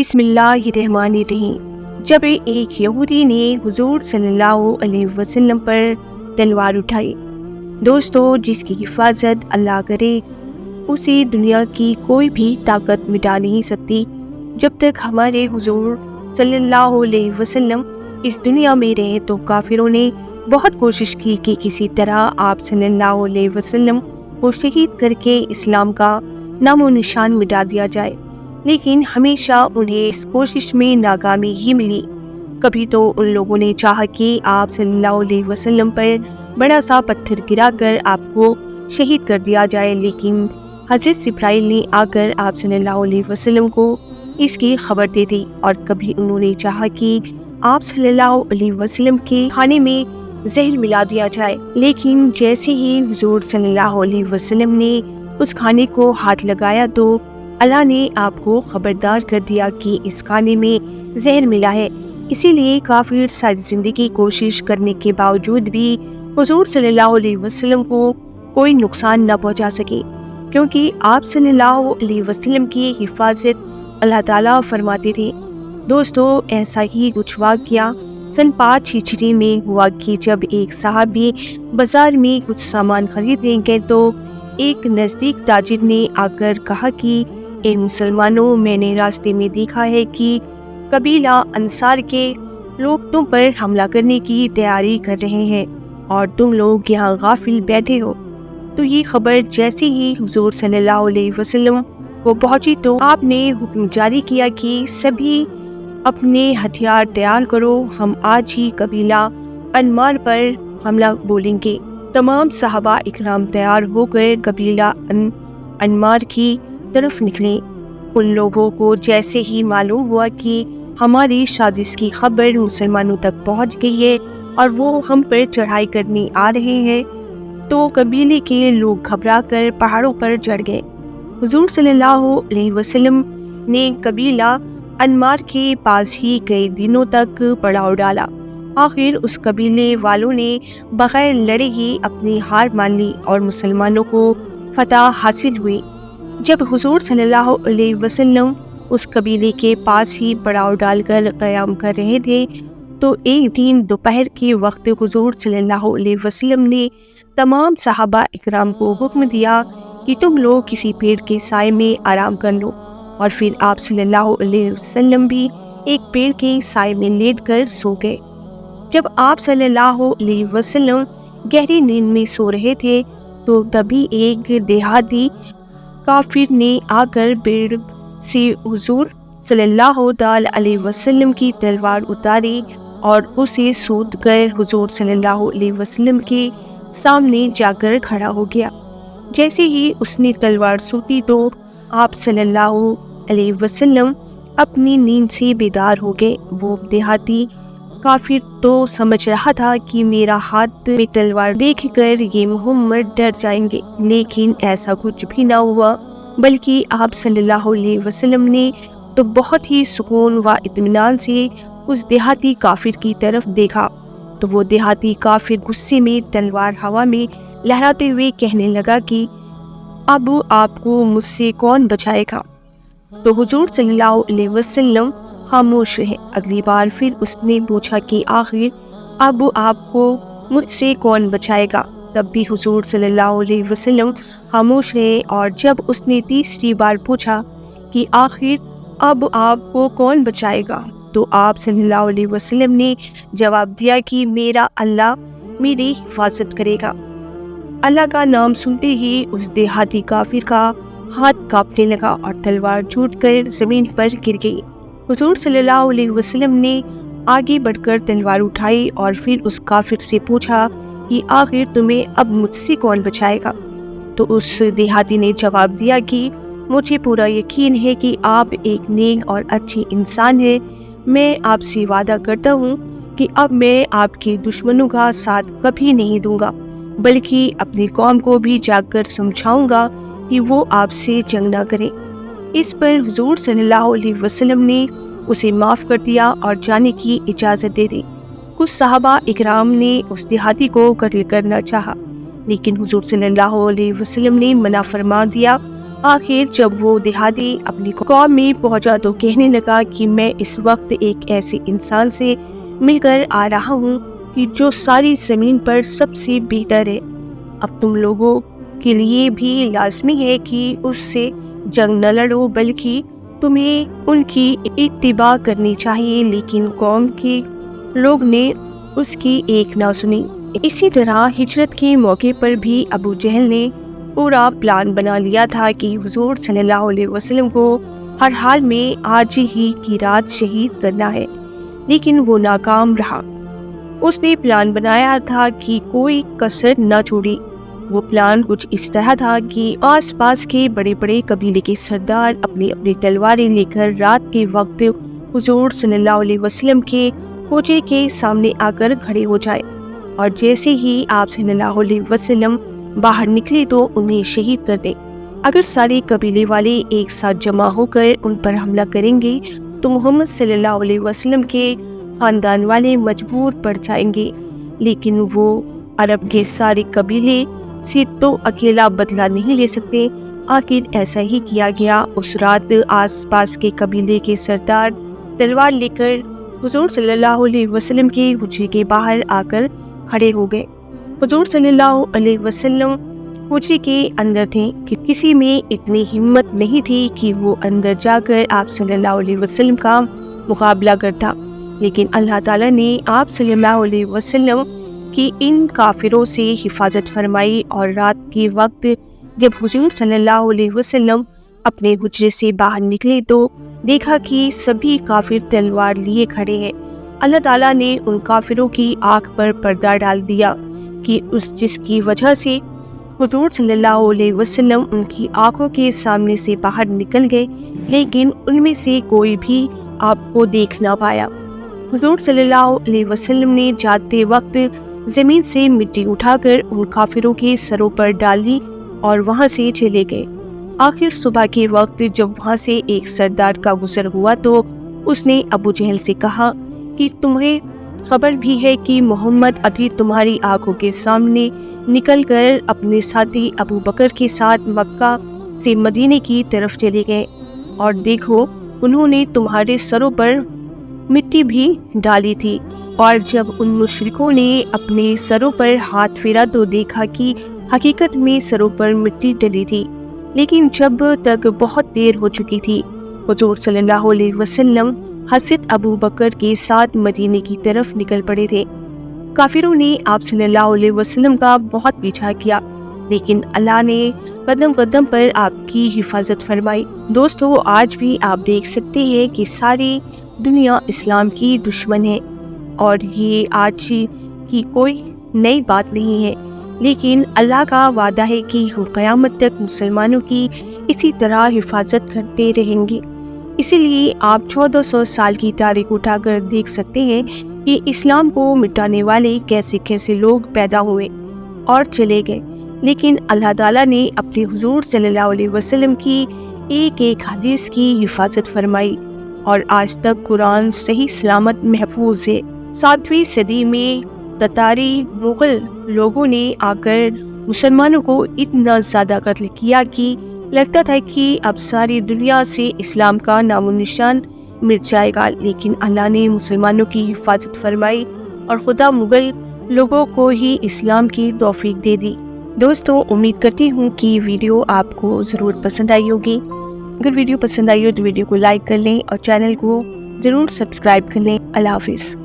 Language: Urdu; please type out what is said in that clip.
بسم اللہ الرحمن الرحیم۔ جب ایک یہودی نے حضور صلی اللہ علیہ وسلم پر تلوار اٹھائی، دوستو جس کی حفاظت اللہ کرے اسے دنیا کی کوئی بھی طاقت مٹا نہیں سکتی۔ جب تک ہمارے حضور صلی اللہ علیہ وسلم اس دنیا میں رہے تو کافروں نے بہت کوشش کی کہ کسی طرح آپ صلی اللہ علیہ وسلم کو شہید کر کے اسلام کا نام و نشان مٹا دیا جائے، لیکن ہمیشہ انہیں اس کوشش میں ناکامی ہی ملی۔ کبھی تو ان لوگوں نے چاہا کہ آپ صلی اللہ علیہ وسلم پر بڑا سا پتھر گرا کر آپ کو شہید کر دیا جائے، لیکن حضرت جبرائیل نے آ کر آپ صلی اللہ علیہ وسلم کو اس کی خبر دے دی۔ اور کبھی انہوں نے چاہا کہ آپ صلی اللہ علیہ وسلم کے کھانے میں زہر ملا دیا جائے، لیکن جیسے ہی حضور صلی اللہ علیہ وسلم نے اس کھانے کو ہاتھ لگایا تو اللہ نے آپ کو خبردار کر دیا کہ اس کھانے میں زہر ملا ہے۔ اسی لیے کافر ساری زندگی کوشش کرنے کے باوجود بھی حضور صلی اللہ علیہ وسلم کو کوئی نقصان نہ پہنچا سکے، کیونکہ آپ صلی اللہ علیہ وسلم کی حفاظت اللہ تعالیٰ فرماتے تھے۔ دوستو ایسا ہی کچھ واقعہ سن 5 ہجری میں ہوا کہ جب ایک صحابی بازار میں کچھ سامان خریدنے گئے تو ایک نزدیک تاجر نے آ کر کہا کہ اے مسلمانوں، میں نے راستے میں دیکھا ہے کہ قبیلہ انصار کے لوگ تم پر حملہ کرنے کی تیاری کر رہے ہیں اور تم لوگ یہاں غافل بیٹھے ہو۔ تو یہ خبر جیسے ہی حضور صلی اللہ علیہ وسلم کو پہنچی تو آپ نے حکم جاری کیا کہ سبھی اپنے ہتھیار تیار کرو، ہم آج ہی قبیلہ انمار پر حملہ بولیں گے۔ تمام صحابہ اکرام تیار ہو کر قبیلہ انمار کی طرف نکلے۔ ان لوگوں کو جیسے ہی معلوم ہوا کہ ہماری سازش کی خبر مسلمانوں تک پہنچ گئی ہے اور وہ ہم پر چڑھائی کرنے آ رہے ہیں تو قبیلے کے لوگ گھبرا کر پہاڑوں پر چڑھ گئے۔ حضور صلی اللہ علیہ وسلم نے قبیلہ انمار کے پاس ہی کئی دنوں تک پڑاؤ ڈالا۔ آخر اس قبیلے والوں نے بغیر لڑے ہی اپنی ہار مان لی اور مسلمانوں کو فتح حاصل ہوئی۔ جب حضور صلی اللہ علیہ وسلم اس قبیلے کے پاس ہی پڑاؤ ڈال کر قیام کر رہے تھے تو ایک دن دوپہر کے وقت حضور صلی اللہ علیہ وسلم نے تمام صحابہ اکرام کو حکم دیا کہ تم لوگ کسی پیڑ کے سائے میں آرام کر لو، اور پھر آپ صلی اللہ علیہ وسلم بھی ایک پیڑ کے سائے میں لیٹ کر سو گئے۔ جب آپ صلی اللہ علیہ وسلم گہری نیند میں سو رہے تھے تو تبھی ایک دیہاتی کافر نے آ کر پیڑ سے حضور صلی اللہ علیہ وسلم کی تلوار اتاری اور اسے سوت کر حضور صلی اللہ علیہ وسلم کے سامنے جا کر کھڑا ہو گیا۔ جیسے ہی اس نے تلوار سوتی تو آپ صلی اللہ علیہ وسلم اپنی نیند سے بیدار ہو گئے۔ وہ دیہاتی کافر تو سمجھ رہا تھا کہ میرا ہاتھ میں تلوار دیکھ کر یہ محمد ڈر جائیں گے، لیکن ایسا کچھ بھی نہ ہوا، بلکہ آپ صلی اللہ علیہ وسلم نے تو بہت ہی سکون و اطمینان سے اس دیہاتی کافر کی طرف دیکھا تو وہ دیہاتی کافر غصے میں تلوار ہوا میں لہراتے ہوئے کہنے لگا کہ اب آپ کو مجھ سے کون بچائے گا؟ تو حضور صلی اللہ علیہ وسلم خاموش رہے۔ اگلی بار پھر اس نے پوچھا کہ آخر اب آپ کو مجھ سے کون بچائے گا؟ تب بھی حضور صلی اللہ علیہ وسلم خاموش رہے، اور جب اس نے تیسری بار پوچھا کہ آخر اب آپ کو کون بچائے گا تو آپ صلی اللہ علیہ وسلم نے جواب دیا کہ میرا اللہ میری حفاظت کرے گا۔ اللہ کا نام سنتے ہی اس دیہاتی کافر کا ہاتھ کانپنے لگا اور تلوار چھوٹ کر زمین پر گر گئی۔ حضور صلی اللہ علیہ وسلم نے آگے بڑھ کر تلوار اٹھائی اور پھر اس کافر سے پوچھا کہ آخر تمہیں اب مجھ سے کون بچائے گا؟ تو اس دیہاتی نے جواب دیا کہ مجھے پورا یقین ہے کہ آپ ایک نیک اور اچھی انسان ہیں، میں آپ سے وعدہ کرتا ہوں کہ اب میں آپ کے دشمنوں کا ساتھ کبھی نہیں دوں گا، بلکہ اپنی قوم کو بھی جا کر سمجھاؤں گا کہ وہ آپ سے جنگ نہ کریں۔ اس پر حضور صلی اللہ علیہ وسلم نے اسے معاف کر دیا اور جانے کی اجازت دے دی۔ کچھ صحابہ اکرام نے اس دیہاتی کو قتل کرنا چاہا، لیکن حضور صلی اللہ علیہ وسلم نے منع فرما دیا آخر جب وہ دیہاتی اپنی قوم میں پہنچا تو کہنے لگا کہ میں اس وقت ایک ایسے انسان سے مل کر آ رہا ہوں کہ جو ساری زمین پر سب سے بہتر ہے۔ اب تم لوگوں کے لیے بھی لازمی ہے کہ اس سے جنگ نہ لڑو، بلکہ تمہیں ان کی اتباع کرنی چاہیے۔ لیکن قوم کے لوگ نے اس کی ایک نہ سنی۔ اسی طرح ہجرت کے موقع پر بھی ابو جہل نے پورا پلان بنا لیا تھا کہ حضور صلی اللہ علیہ وسلم کو ہر حال میں آج ہی کی رات شہید کرنا ہے، لیکن وہ ناکام رہا۔ اس نے پلان بنایا تھا کہ کوئی کسر نہ چھوڑی۔ وہ پلان کچھ اس طرح تھا کہ آس پاس کے بڑے بڑے قبیلے کے سردار اپنی اپنی تلواریں لے کر رات کے وقت حضور صلی اللہ علیہ وسلم کے کوچے کے سامنے آ کر کھڑے ہو جائے، اور جیسے ہی آپ صلی اللہ علیہ وسلم باہر نکلے تو انہیں شہید کر دیں۔ اگر سارے قبیلے والے ایک ساتھ جمع ہو کر ان پر حملہ کریں گے تو محمد صلی اللہ علیہ وسلم کے خاندان والے مجبور پڑ جائیں گے، لیکن وہ عرب کے سارے قبیلے سے تو اکیلا بدلہ نہیں لے سکتے۔ آخر ایسا ہی کیا گیا۔ اس رات آس پاس کے قبیلے کے سردار تلوار لے کر حضور صلی اللہ علیہ وسلم کے حجرے کے باہر آ کر کھڑے ہو گئے۔ حضور صلی اللہ علیہ وسلم حجرے کے اندر تھے کہ کسی میں اتنی ہمت نہیں تھی کہ وہ اندر جا کر آپ صلی اللہ علیہ وسلم کا مقابلہ کرتا، لیکن اللہ تعالیٰ نے آپ صلی اللہ علیہ وسلم کی ان کافروں سے حفاظت فرمائی، اور رات کے وقت جب حضور صلی اللہ علیہ وسلم اپنے حجرے سے باہر نکلے تو دیکھا کہ سبھی کافر تلوار لیے کھڑے ہیں۔ اللہ تعالیٰ نے ان کافروں کی آنکھ پر پردہ ڈال دیا کہ جس کی وجہ سے حضور صلی اللہ علیہ وسلم ان کی آنکھوں کے سامنے سے باہر نکل گئے، لیکن ان میں سے کوئی بھی آپ کو دیکھ نہ پایا۔ حضور صلی اللہ علیہ وسلم نے جاتے وقت زمین سے مٹی اٹھا کر ان کافروں کے سروں پر ڈالی اور وہاں سے چلے گئے۔ آخر صبح کے وقت جب وہاں سے ایک سردار کا گزر ہوا تو اس نے ابو جہل سے کہا کہ تمہیں خبر بھی ہے کہ محمد ابھی تمہاری آنکھوں کے سامنے نکل کر اپنے ساتھی ابو بکر کے ساتھ مکہ سے مدینے کی طرف چلے گئے، اور دیکھو انہوں نے تمہارے سروں پر مٹی بھی ڈالی تھی۔ اور جب ان مشرکوں نے اپنے سروں پر ہاتھ پھیرا تو دیکھا کہ حقیقت میں سروں پر مٹی ڈلی تھی، لیکن جب تک بہت دیر ہو چکی تھی۔ حضور صلی اللہ علیہ وسلم حضرت ابو بکر کے ساتھ مدینے کی طرف نکل پڑے تھے۔ کافروں نے آپ صلی اللہ علیہ وسلم کا بہت پیچھا کیا، لیکن اللہ نے قدم قدم پر آپ کی حفاظت فرمائی۔ دوستو، آج بھی آپ دیکھ سکتے ہیں کہ ساری دنیا اسلام کی دشمن ہے، اور یہ آج کی کوئی نئی بات نہیں ہے، لیکن اللہ کا وعدہ ہے کہ ہم قیامت تک مسلمانوں کی اسی طرح حفاظت کرتے رہیں گے۔ اسی لیے آپ 1400 سال کی تاریخ اٹھا کر دیکھ سکتے ہیں کہ اسلام کو مٹانے والے کیسے کیسے لوگ پیدا ہوئے اور چلے گئے، لیکن اللہ تعالیٰ نے اپنے حضور صلی اللہ علیہ وسلم کی ایک ایک حدیث کی حفاظت فرمائی، اور آج تک قرآن صحیح سلامت محفوظ ہے۔ 7ویں صدی میں تتاری مغل لوگوں نے آ کر مسلمانوں کو اتنا زیادہ قتل کیا کہ لگتا تھا کہ اب ساری دنیا سے اسلام کا نام و نشان مٹ جائے گا، لیکن اللہ نے مسلمانوں کی حفاظت فرمائی اور خدا مغل لوگوں کو ہی اسلام کی توفیق دے دی۔ دوستوں، امید کرتی ہوں کہ ویڈیو آپ کو ضرور پسند آئی ہوگی۔ اگر ویڈیو پسند آئی ہو تو ویڈیو کو لائک کر لیں اور چینل کو ضرور سبسکرائب کر لیں۔ اللہ حافظ۔